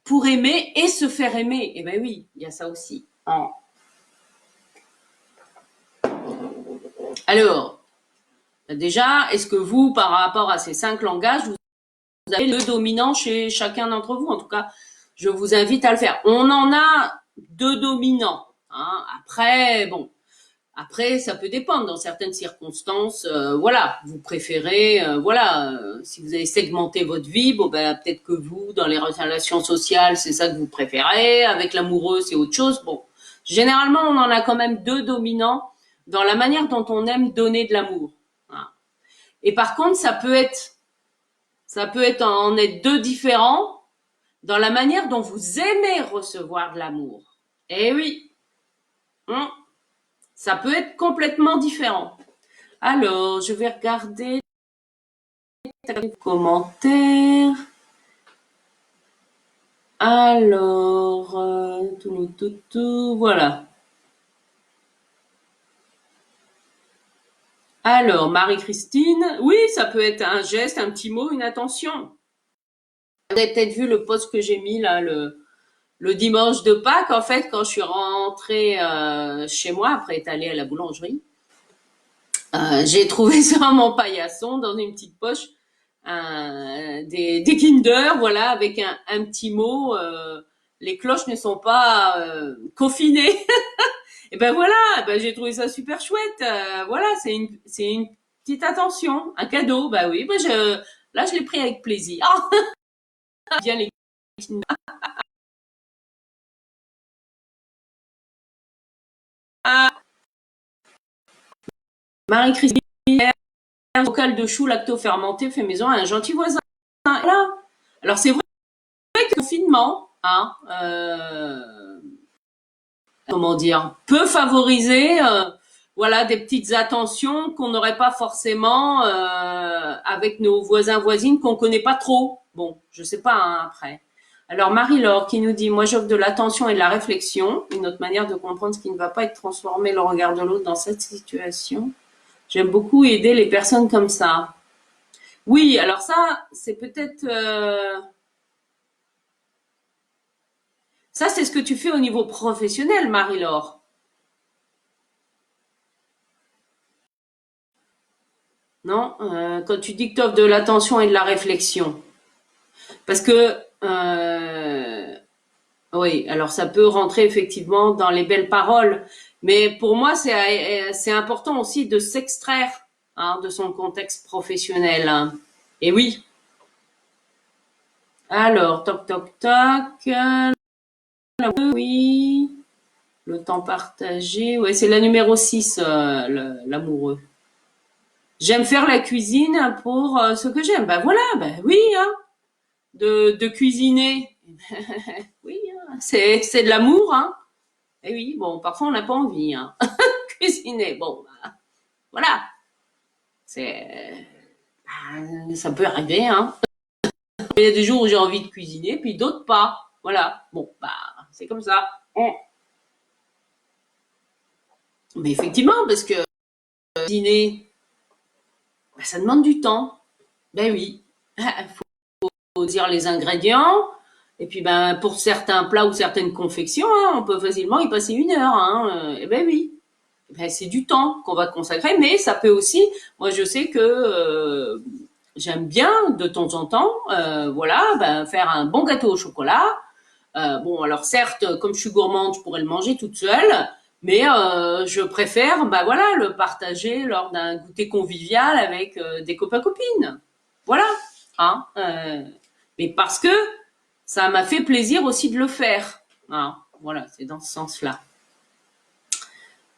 pour aimer et se faire aimer. Et ben oui, il y a ça aussi. Hein. Alors, déjà, est-ce que vous, par rapport à ces 5 langages, vous avez le dominant chez chacun d'entre vous? En tout cas, je vous invite à le faire. On en a 2 dominants. Hein. Après, bon, Après, ça peut dépendre. Dans certaines circonstances, voilà, vous préférez, voilà, si vous avez segmenté votre vie, bon ben peut-être que vous, dans les relations sociales, c'est ça que vous préférez. Avec l'amoureux, c'est autre chose. Bon, généralement, on en a quand même deux dominants dans la manière dont on aime donner de l'amour. Voilà. Et par contre, ça peut être en être deux différents dans la manière dont vous aimez recevoir de l'amour. Eh oui. Hum. Ça peut être complètement différent. Alors, je vais regarder les commentaires. Alors, voilà. Alors, Marie-Christine, oui, ça peut être un geste, un petit mot, une attention. Vous avez peut-être vu le post que j'ai mis là, le dimanche de Pâques, en fait, quand je suis rentrée chez moi, après être allée à la boulangerie. J'ai trouvé sur mon paillasson, dans une petite poche, des Kinder, voilà, avec un petit mot. Les cloches ne sont pas confinées. Et ben voilà, ben j'ai trouvé ça super chouette. Voilà, c'est une petite attention, un cadeau. Ben oui, ben là je l'ai pris avec plaisir. Bien les Kinder. Ah, Marie-Christine, un bocal de choux lacto-fermenté fait maison à un gentil voisin. Voilà. Alors c'est vrai que le confinement, hein, comment dire, peut favoriser, voilà, des petites attentions qu'on n'aurait pas forcément avec nos voisins voisines qu'on connaît pas trop. Bon, je sais pas hein, après. Alors Marie-Laure qui nous dit, moi j'offre de l'attention et de la réflexion, une autre manière de comprendre ce qui ne va pas être transformer le regard de l'autre dans cette situation. J'aime beaucoup aider les personnes comme ça. Oui, alors ça, c'est peut-être ça, c'est ce que tu fais au niveau professionnel, Marie-Laure. Non, quand tu dis que tu offres de l'attention et de la réflexion. Parce que, oui, alors ça peut rentrer effectivement dans les belles paroles, mais pour moi, c'est important aussi de s'extraire hein, de son contexte professionnel. Hein. Et oui. Alors, toc, toc, toc. Oui. Le temps partagé. Ouais, c'est la numéro 6, l'amoureux. J'aime faire la cuisine pour ce que j'aime. Ben voilà, ben oui, hein. De cuisiner. Oui, hein. C'est de l'amour, hein. Et oui, bon, parfois on n'a pas envie, hein. Cuisiner, bon, bah, voilà. C'est, ça peut arriver, hein. Il y a des jours où j'ai envie de cuisiner, puis d'autres pas. Voilà. Bon, bah, c'est comme ça. Mais effectivement, parce que cuisiner, bah, ça demande du temps. Ben oui. Faut dire les ingrédients. Et puis, ben, pour certains plats ou certaines confections, hein, on peut facilement y passer 1 heure. Hein. Eh ben oui. Ben, c'est du temps qu'on va consacrer, mais ça peut aussi. Moi, je sais que j'aime bien de temps en temps, voilà, ben, faire un bon gâteau au chocolat. Bon, alors certes, comme je suis gourmande, je pourrais le manger toute seule, mais je préfère, ben voilà, le partager lors d'un goûter convivial avec des copains copines. Voilà. Hein, mais parce que ça m'a fait plaisir aussi de le faire. Hein, voilà, c'est dans ce sens-là.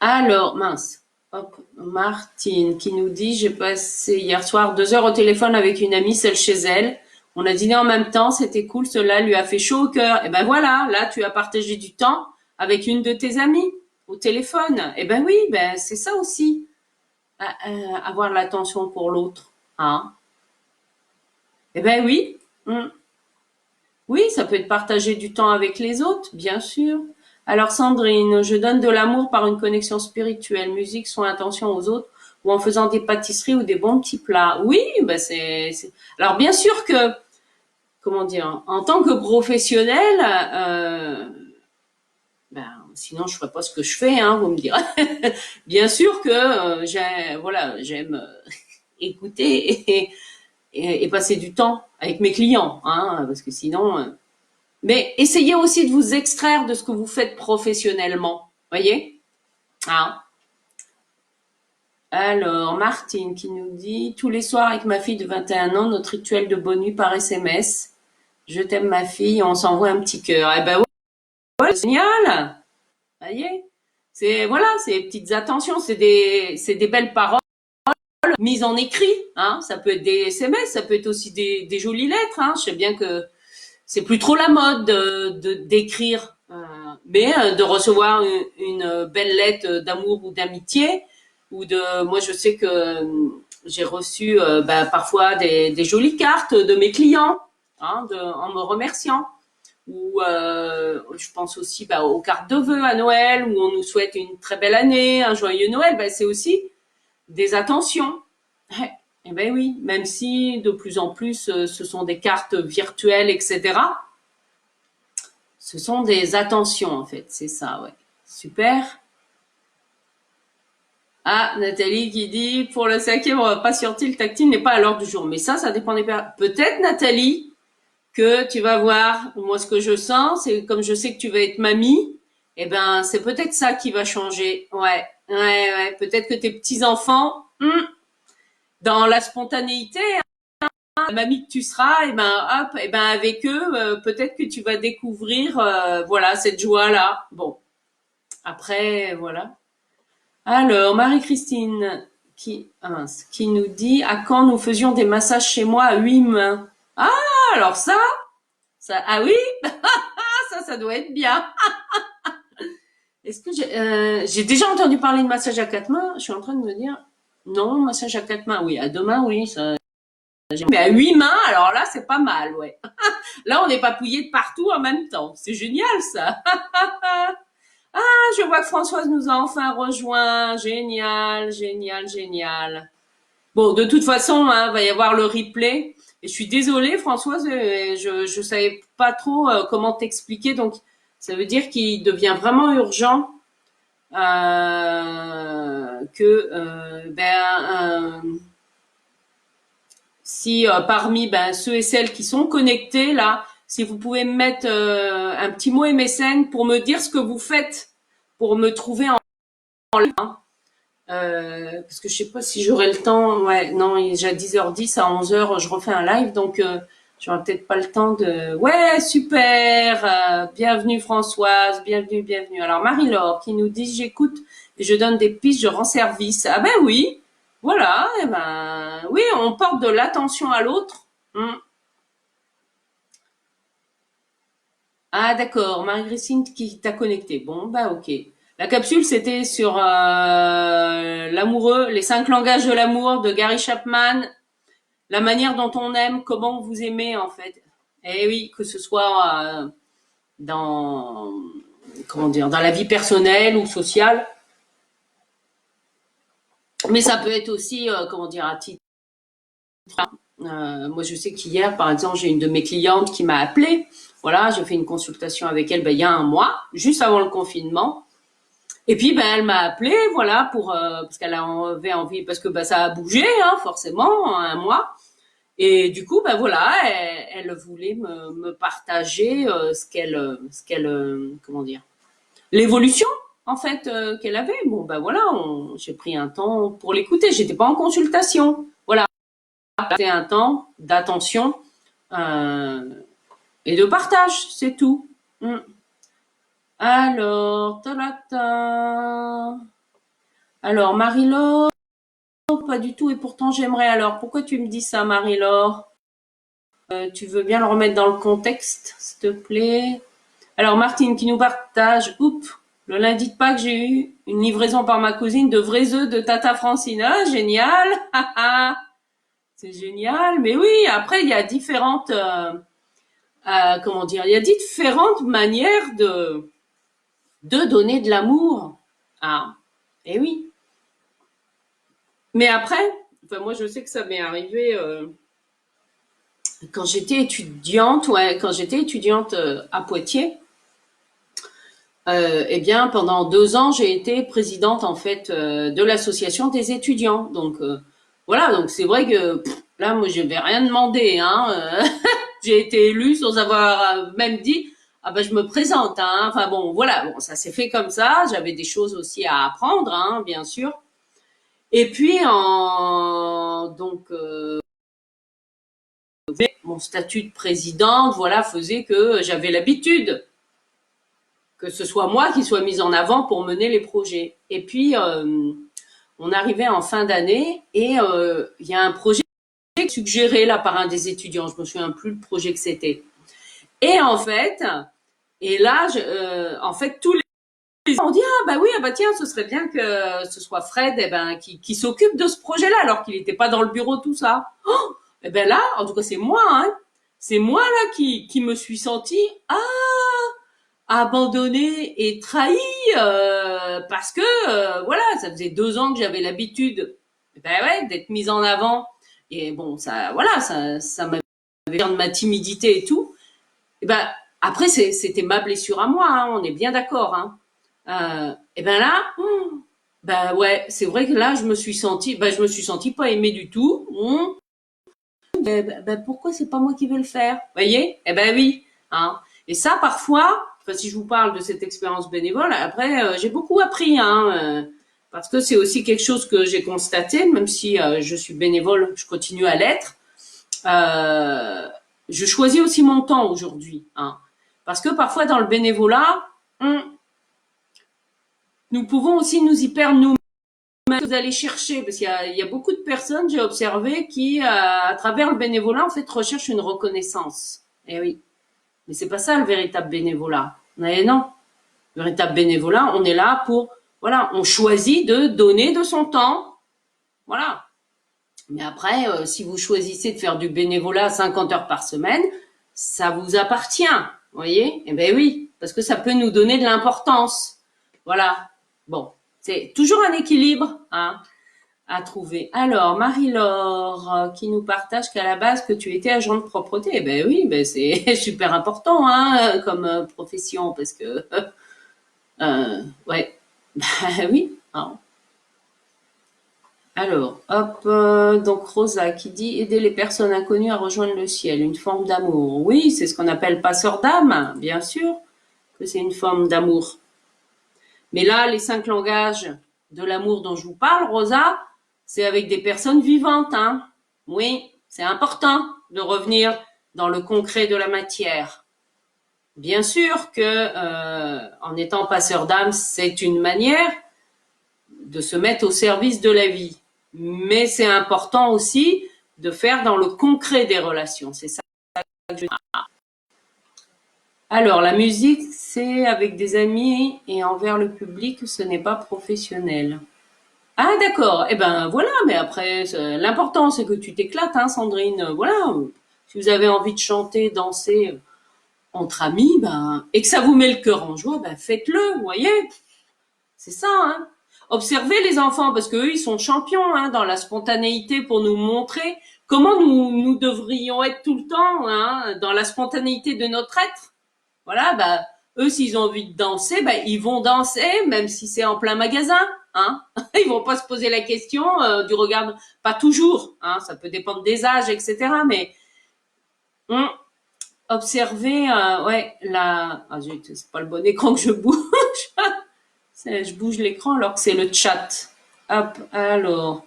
Alors, mince. Hop, Martine qui nous dit, j'ai passé hier soir 2 heures au téléphone avec une amie, celle chez elle. On a dîné en même temps, c'était cool, cela lui a fait chaud au cœur. Et ben voilà, là tu as partagé du temps avec une de tes amies au téléphone. Et ben oui, ben c'est ça aussi, avoir l'attention pour l'autre. Hein. Eh ben oui. Oui, ça peut être partager du temps avec les autres, bien sûr. Alors Sandrine, je donne de l'amour par une connexion spirituelle, musique, son attention aux autres, ou en faisant des pâtisseries ou des bons petits plats. Oui, ben Alors bien sûr que, comment dire, en tant que professionnel, ben sinon je ferais pas ce que je fais, hein, vous me direz. Bien sûr que j'aime écouter et passer du temps avec mes clients, hein, parce que sinon. Mais essayez aussi de vous extraire de ce que vous faites professionnellement. Voyez, hein. Alors, Martine qui nous dit, tous les soirs avec ma fille de 21 ans, notre rituel de bonne nuit par SMS. Je t'aime ma fille, on s'envoie un petit cœur. Eh ben ouais, c'est génial. Ça y est. C'est, voilà, c'est des petites attentions, c'est des belles paroles mises en écrit, hein. Ça peut être des SMS, ça peut être aussi des jolies lettres, hein. Je sais bien que c'est plus trop la mode d'écrire, mais de recevoir une belle lettre d'amour ou d'amitié, ou de, moi je sais que j'ai reçu parfois des jolies cartes de mes clients, hein, en me remerciant. Ou je pense aussi aux cartes de vœux à Noël, où on nous souhaite une très belle année, un joyeux Noël. C'est aussi des attentions. Eh ben oui, même si de plus en plus ce sont des cartes virtuelles, etc. Ce sont des attentions en fait, c'est ça, ouais. Super. Ah, Nathalie qui dit, pour le 5e repas sur le tactile n'est pas à l'ordre du jour. Mais ça dépend des personnes. Peut-être, Nathalie, que tu vas voir, moi ce que je sens, c'est comme je sais que tu vas être mamie, eh ben c'est peut-être ça qui va changer. Ouais. Peut-être que tes petits-enfants, dans la spontanéité, la mamie que tu seras, et ben avec eux, peut-être que tu vas découvrir, voilà, cette joie-là. Bon, après, voilà. Alors, Marie-Christine qui nous dit à quand nous faisions des massages chez moi à 8 mains. Ah, alors ça, ah oui, ça doit être bien. Est-ce que j'ai déjà entendu parler de massage à 4 mains? Je suis en train de me dire, non, massage à 4 mains, oui, à 2 mains, oui, ça. Mais à 8 mains, alors là, c'est pas mal, ouais. Là, on est papouillé de partout en même temps. C'est génial, ça. Ah, je vois que Françoise nous a enfin rejoint. Génial, génial, génial. Bon, de toute façon, hein, va y avoir le replay. Et je suis désolée, Françoise, je savais pas trop comment t'expliquer. Donc, ça veut dire qu'il devient vraiment urgent que si parmi ceux et celles qui sont connectés là, si vous pouvez me mettre un petit mot MSN pour me dire ce que vous faites pour me trouver en live. Hein. Parce que je sais pas si j'aurai le temps. Ouais, non, il est déjà 10h10, à 11h, je refais un live, donc j'aurai peut-être pas le temps de... Ouais, super. Bienvenue Françoise, bienvenue. Alors Marie-Laure qui nous dit j'écoute et je donne des pistes, je rends service. Ah ben oui, voilà. Et oui, on porte de l'attention à l'autre. Ah d'accord, Marie-Christine qui t'a connecté. Bon, ok. La capsule, c'était sur l'amoureux, les 5 langages de l'amour de Gary Chapman, la manière dont on aime, comment vous aimez en fait. Eh oui, que ce soit dans dans la vie personnelle ou sociale, mais ça peut être aussi à titre. Moi, je sais qu'hier, par exemple, j'ai une de mes clientes qui m'a appelée. Voilà, j'ai fait une consultation avec elle il y a un mois, juste avant le confinement. Et puis, elle m'a appelé, voilà, pour parce qu'elle avait envie, parce que ça a bougé, hein, forcément, en un mois. Et du coup, voilà, elle voulait me partager ce qu'elle, l'évolution en fait qu'elle avait. Bon, voilà, j'ai pris un temps pour l'écouter. J'étais pas en consultation, voilà. C'était un temps d'attention euh, et de partage, c'est tout. Alors, alors Marie-Laure, pas du tout. Et pourtant j'aimerais. Alors, pourquoi tu me dis ça, Marie-Laure? Tu veux bien le remettre dans le contexte, s'il te plaît? Alors, Martine qui nous partage, le lundi de Pâques, j'ai eu une livraison par ma cousine de vrais œufs de Tata Francine. Ah, génial! C'est génial. Mais oui, après, il y a différentes, il y a différentes manières de donner de l'amour. Ah, et oui. Mais après, moi, je sais que ça m'est arrivé quand j'étais étudiante, à Poitiers. Pendant 2 ans, j'ai été présidente en fait de l'association des étudiants. Donc voilà, donc c'est vrai que là, moi, je vais rien demander. Hein, j'ai été élue sans avoir même dit je me présente. Hein. Enfin bon, voilà, ça s'est fait comme ça. J'avais des choses aussi à apprendre, hein, bien sûr. Et puis, donc, mon statut de présidente, voilà, faisait que j'avais l'habitude que ce soit moi qui soit mise en avant pour mener les projets. Et puis, on arrivait en fin d'année et il y a un projet suggéré là par un des étudiants. Je me souviens plus le projet que c'était. Et en fait, en fait, tous les gens ont dit ah bah oui, ah bah tiens, ce serait bien que ce soit Fred, qui s'occupe de ce projet-là, alors qu'il n'était pas dans le bureau tout ça. Oh, et ben là, en tout cas, c'est moi, hein, c'est moi là qui me suis sentie abandonnée et trahie parce que voilà, ça faisait 2 ans que j'avais l'habitude, ben ouais, d'être mise en avant. Et bon, ça, voilà, ça m'avait de ma timidité et tout. Et ben après, c'était ma blessure à moi, hein, on est bien d'accord. Hein. Et ben là, ben ouais, c'est vrai que là, je me suis sentie pas aimée du tout. Pourquoi c'est pas moi qui vais le faire? Vous voyez? Eh ben oui. Hein. Et ça, parfois, enfin, si je vous parle de cette expérience bénévole, après, j'ai beaucoup appris, hein, parce que c'est aussi quelque chose que j'ai constaté, même si je suis bénévole, je continue à l'être. Euh, je choisis aussi mon temps aujourd'hui, hein, parce que parfois dans le bénévolat, nous pouvons aussi nous y perdre nous. Vous allez chercher, parce qu'il y a beaucoup de personnes, j'ai observé, qui, à travers le bénévolat, en fait, recherchent une reconnaissance. Eh oui. Mais c'est pas ça le véritable bénévolat. Mais non. Le véritable bénévolat, on est là pour, voilà, on choisit de donner de son temps. Voilà. Mais après, si vous choisissez de faire du bénévolat 50 heures par semaine, ça vous appartient. Vous voyez? Eh ben oui. Parce que ça peut nous donner de l'importance. Voilà. Bon. C'est toujours un équilibre, hein, à trouver. Alors, Marie-Laure, qui nous partage qu'à la base que tu étais agent de propreté. Eh ben oui, ben c'est super important, hein, comme profession, parce que ouais, ben oui. Hein. Alors, hop, donc Rosa qui dit aider les personnes inconnues à rejoindre le ciel, une forme d'amour. Oui, c'est ce qu'on appelle passeur d'âme, bien sûr que c'est une forme d'amour. Mais là, les 5 langages de l'amour dont je vous parle, Rosa, c'est avec des personnes vivantes, hein. Oui, c'est important de revenir dans le concret de la matière. Bien sûr que en étant passeur d'âme, c'est une manière de se mettre au service de la vie. Mais c'est important aussi de faire dans le concret des relations. C'est ça que je dis. Alors, la musique, c'est avec des amis et envers le public, ce n'est pas professionnel. Ah d'accord, eh ben voilà, mais après, l'important c'est que tu t'éclates, hein, Sandrine. Voilà, si vous avez envie de chanter, danser entre amis, ben, et que ça vous met le cœur en joie, ben faites-le, vous voyez. C'est ça, hein. Observez les enfants, parce qu'eux, ils sont champions, hein, dans la spontanéité pour nous montrer comment nous devrions être tout le temps, hein, dans la spontanéité de notre être. Voilà, bah, eux, s'ils ont envie de danser, bah, ils vont danser, même si c'est en plein magasin, hein. Ils vont pas se poser la question du regard, pas toujours, hein, ça peut dépendre des âges, etc. Mais on observer, ouais, ah zut, c'est pas le bon écran que je bouge. Je bouge l'écran alors que c'est le chat. Hop, alors.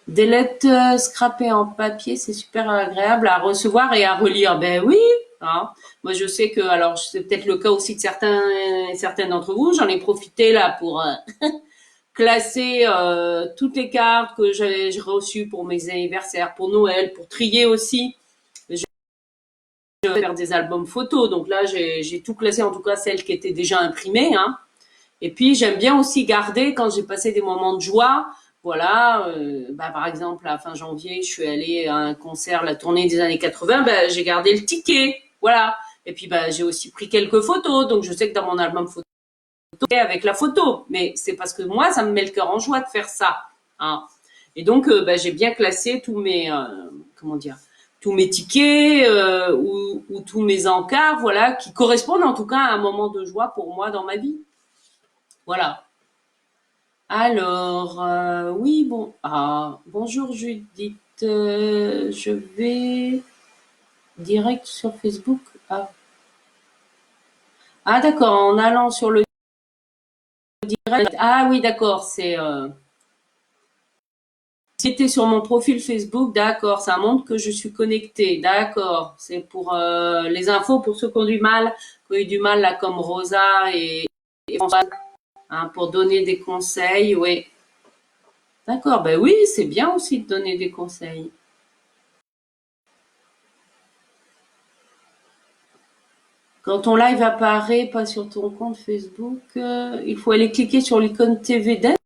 Des lettres scrapées en papier, c'est super agréable à recevoir et à relire. Ben oui, hein. Moi je sais que, alors c'est peut-être le cas aussi de certains d'entre vous, j'en ai profité là pour classer toutes les cartes que j'ai reçues pour mes anniversaires, pour Noël, pour trier aussi. Je vais faire des albums photos, donc là j'ai tout classé, en tout cas celles qui étaient déjà imprimées, hein. Et puis j'aime bien aussi garder quand j'ai passé des moments de joie. Voilà, par exemple à fin janvier, je suis allée à un concert, la tournée des années 80. J'ai gardé le ticket. Voilà. Et puis j'ai aussi pris quelques photos, donc je sais que dans mon album photo avec la photo. Mais c'est parce que moi, ça me met le cœur en joie de faire ça. Hein. Et donc j'ai bien classé tous mes comment dire tous mes tickets ou tous mes encarts, voilà, qui correspondent en tout cas à un moment de joie pour moi dans ma vie. Voilà. Alors, oui, bon. Ah, bonjour Judith. Je vais direct sur Facebook. Ah d'accord, en allant sur le direct. Ah oui, d'accord, c'est Si tu es sur mon profil Facebook, d'accord, ça montre que je suis connectée, d'accord. C'est pour les infos pour ceux qui ont eu du mal là comme Rosa et Françoise, hein, pour donner des conseils, oui. D'accord, ben oui, c'est bien aussi de donner des conseils. Quand ton live apparaît pas sur ton compte Facebook, il faut aller cliquer sur l'icône TV Dance.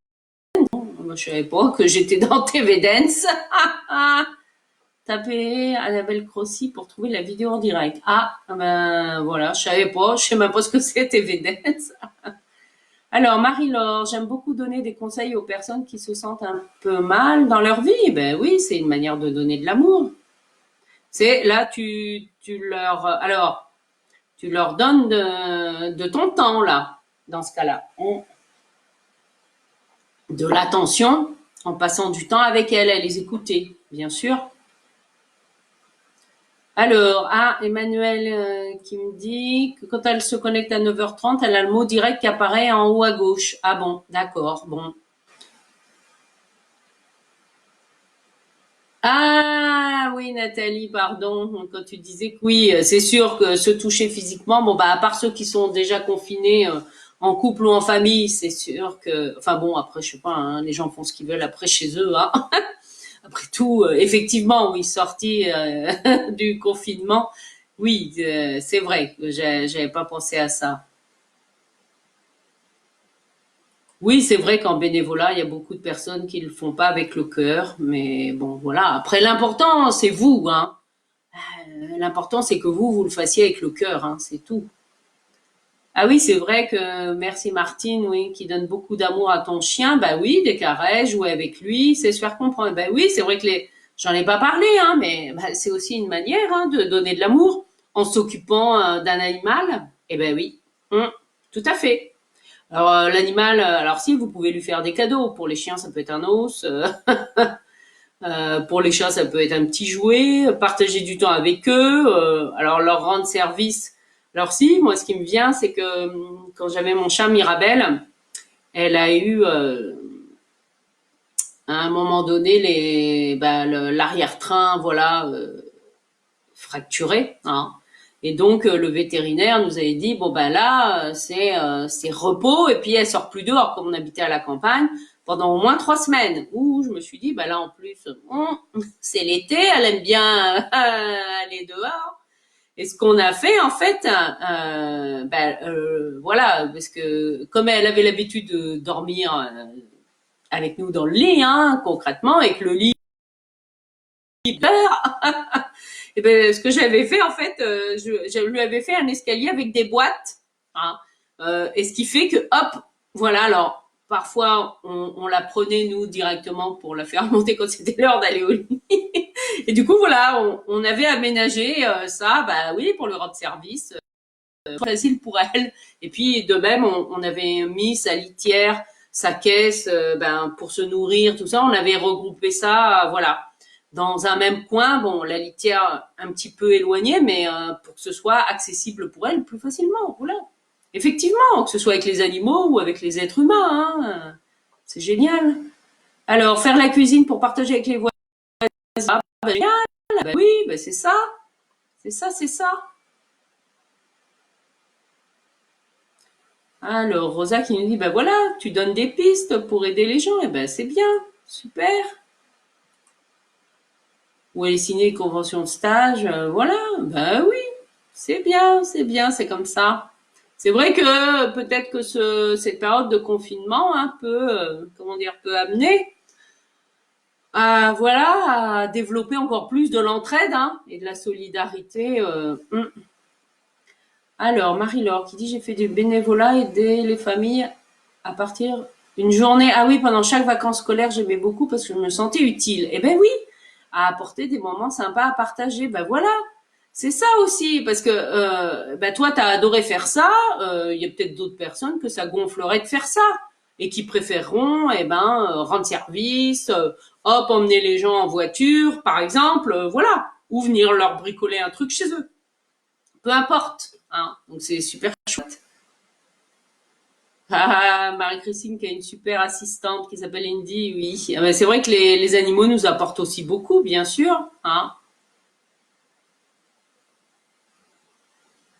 Moi, je savais pas que j'étais dans TV Dance. Tapez Annabelle Crossi pour trouver la vidéo en direct. Ah, ben voilà, je savais pas, je sais même pas ce que c'est TV Dance. Alors, Marie-Laure, j'aime beaucoup donner des conseils aux personnes qui se sentent un peu mal dans leur vie. Ben oui, c'est une manière de donner de l'amour. C'est là, alors, tu leur donnes de ton temps, là, dans ce cas-là. De l'attention, en passant du temps avec elles, à les écouter, bien sûr. Alors, Emmanuel qui me dit que quand elle se connecte à 9h30, elle a le mot direct qui apparaît en haut à gauche. Ah bon, d'accord, bon. Ah oui, Nathalie, pardon, quand tu disais que oui, c'est sûr que se toucher physiquement, bon bah à part ceux qui sont déjà confinés en couple ou en famille, c'est sûr que, enfin bon, après je sais pas, hein, les gens font ce qu'ils veulent après chez eux, hein. Après tout, effectivement, oui, sorti du confinement, oui, c'est vrai que j'avais pas pensé à ça. Oui, c'est vrai qu'en bénévolat, il y a beaucoup de personnes qui le font pas avec le cœur, mais bon, voilà. Après, l'important, c'est vous, hein. L'important, c'est que vous le fassiez avec le cœur, hein, c'est tout. Ah oui, c'est vrai que merci Martine, oui, qui donne beaucoup d'amour à ton chien. Bah oui, des caresses, jouer avec lui, c'est se faire comprendre. Bah oui, c'est vrai que j'en ai pas parlé, hein, mais bah, c'est aussi une manière hein, de donner de l'amour en s'occupant d'un animal. Eh ben oui, tout à fait. Alors l'animal, alors si vous pouvez lui faire des cadeaux. Pour les chiens, ça peut être un os. Pour les chats, ça peut être un petit jouet, partager du temps avec eux, alors leur rendre service. Alors si, moi ce qui me vient, c'est que quand j'avais mon chat Mirabelle, elle a eu à un moment donné l'arrière-train, voilà, fracturé, hein. Et donc le vétérinaire nous avait dit bon ben là c'est repos et puis elle sort plus dehors comme on habitait à la campagne pendant au moins 3 semaines. Ouh, je me suis dit ben là en plus c'est l'été, elle aime bien aller dehors. Et ce qu'on a fait en fait, voilà, parce que comme elle avait l'habitude de dormir avec nous dans le lit, hein, concrètement, et que le lit peur, et ben ce que j'avais fait en fait, je lui avais fait un escalier avec des boîtes, hein, et ce qui fait que hop, voilà. Alors parfois on la prenait nous directement pour la faire monter quand c'était l'heure d'aller au lit. Et du coup voilà, on avait aménagé ça, bah oui, pour le rendre service, facile pour elle. Et puis de même, on avait mis sa litière, sa caisse, ben pour se nourrir, tout ça. On avait regroupé ça, voilà, dans un même coin. Bon, la litière un petit peu éloignée, mais pour que ce soit accessible pour elle plus facilement. Voilà. Effectivement, que ce soit avec les animaux ou avec les êtres humains, hein, c'est génial. Alors, faire la cuisine pour partager avec les voisins, ah, ben, génial. Ben oui, ben c'est ça, c'est ça, c'est ça. Alors, Rosa qui nous dit, ben voilà, tu donnes des pistes pour aider les gens. Eh ben, c'est bien, super. Ou aller signer une convention de stage, voilà. Ben oui, c'est bien, c'est comme ça. C'est vrai que peut-être que cette période de confinement, hein, comment dire, peut amener voilà, à développer encore plus de l'entraide, hein, et de la solidarité. Alors, Marie-Laure qui dit, j'ai fait du bénévolat, aider les familles à partir d'une journée. Ah oui, pendant chaque vacances scolaires, j'aimais beaucoup parce que je me sentais utile. Eh ben oui, à apporter des moments sympas à partager. Ben voilà, c'est ça aussi, parce que ben toi, t'as adoré faire ça. Il y a peut-être d'autres personnes que ça gonflerait de faire ça et qui préféreront, eh ben, rendre service, hop, emmener les gens en voiture, par exemple, voilà, ou venir leur bricoler un truc chez eux. Peu importe, hein. Donc c'est super chouette. Ah, Marie-Christine qui a une super assistante qui s'appelle Indy, oui. Ah ben, c'est vrai que les animaux nous apportent aussi beaucoup, bien sûr. Hein.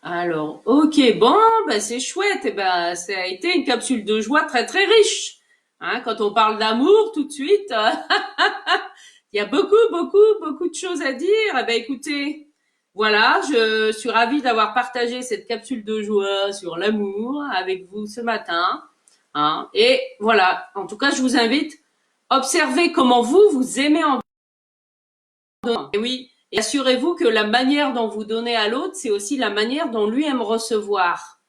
Alors, ok, bon, ben c'est chouette. Eh ben, ça a été une capsule de joie très très riche. Hein, quand on parle d'amour, tout de suite, il y a beaucoup de choses à dire. Eh ben, écoutez, voilà, je suis ravie d'avoir partagé cette capsule de joie sur l'amour avec vous ce matin. Hein, et voilà, en tout cas, je vous invite, observez comment vous aimez en donnant. Et oui, et assurez-vous que la manière dont vous donnez à l'autre, c'est aussi la manière dont lui aime recevoir.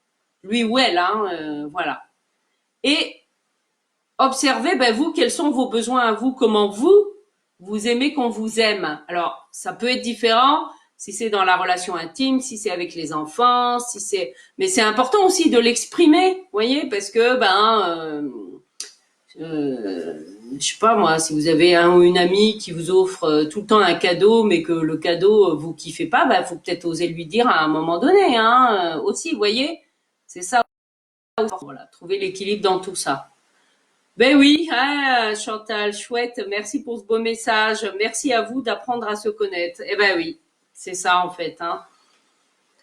Lui ou elle, hein, voilà. Et observez, ben vous, quels sont vos besoins à vous, comment vous aimez qu'on vous aime. Alors, ça peut être différent si c'est dans la relation intime, si c'est avec les enfants, si c'est, mais c'est important aussi de l'exprimer, voyez, parce que euh, je sais pas moi, si vous avez un ou une amie qui vous offre tout le temps un cadeau, mais que le cadeau vous kiffez pas, bah faut peut-être oser lui dire à un moment donné, hein, aussi, vous voyez, c'est ça. Voilà, trouver l'équilibre dans tout ça. Ben oui, ah, Chantal, chouette, merci pour ce beau message. Merci à vous d'apprendre à se connaître. Eh ben oui, c'est ça en fait. Hein.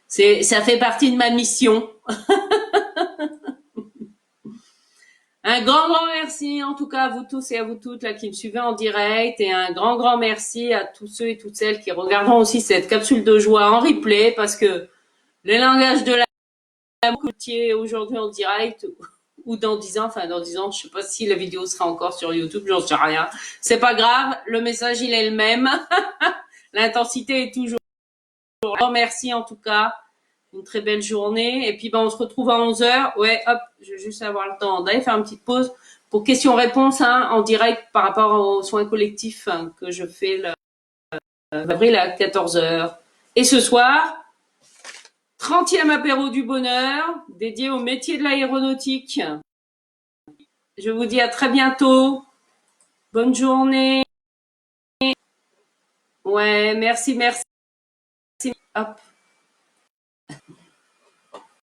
Ça fait partie de ma mission. Un grand merci en tout cas à vous tous et à vous toutes là qui me suivez en direct et un grand merci à tous ceux et toutes celles qui regarderont aussi cette capsule de joie en replay parce que le langage de l'amour aujourd'hui en direct ou dans 10 ans, enfin dans 10 ans, je sais pas si la vidéo sera encore sur YouTube, j'en sais rien. C'est pas grave, le message il est le même. L'intensité est toujours. Un grand merci en tout cas. Une très belle journée. Et puis, ben, on se retrouve à 11 heures. Ouais, hop, je vais juste avoir le temps d'aller faire une petite pause pour questions-réponses hein, en direct par rapport aux soins collectifs hein, que je fais le avril à 14 heures. Et ce soir, 30e apéro du bonheur dédié au métier de l'aéronautique. Je vous dis à très bientôt. Bonne journée. Ouais, merci. Hop.